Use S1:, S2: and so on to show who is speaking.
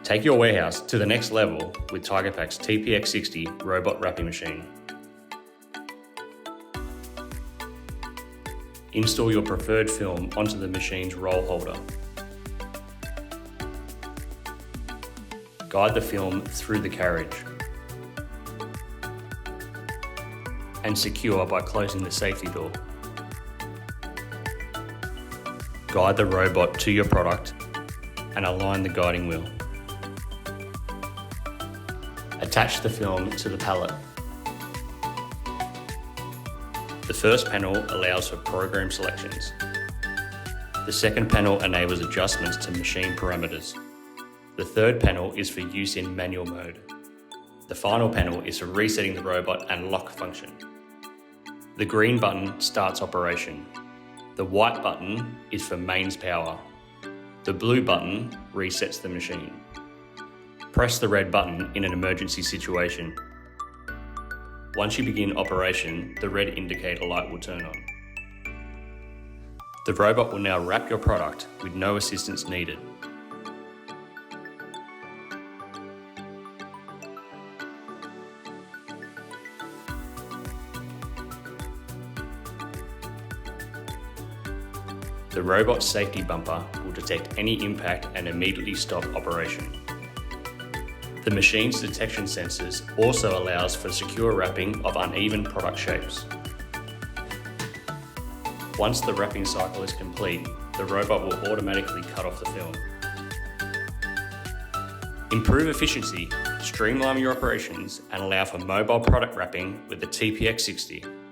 S1: Take your warehouse to the next level with Tigerpak's TPX-60 robot wrapping machine. Install your preferred film onto the machine's roll holder. Guide the film through the carriage and secure by closing the safety door. Guide the robot to your product and align the guiding wheel. Attach the film to the pallet. The first panel allows for program selections. The second panel enables adjustments to machine parameters. The third panel is for use in manual mode. The final panel is for resetting the robot and lock function. The green button starts operation. The white button is for mains power. The blue button resets the machine. Press the red button in an emergency situation. Once you begin operation, the red indicator light will turn on. The robot will now wrap your product with no assistance needed. The robot's safety bumper will detect any impact and immediately stop operation. The machine's detection sensors also allows for secure wrapping of uneven product shapes. Once the wrapping cycle is complete, the robot will automatically cut off the film. Improve efficiency, streamline your operations, and allow for mobile product wrapping with the TPX-60.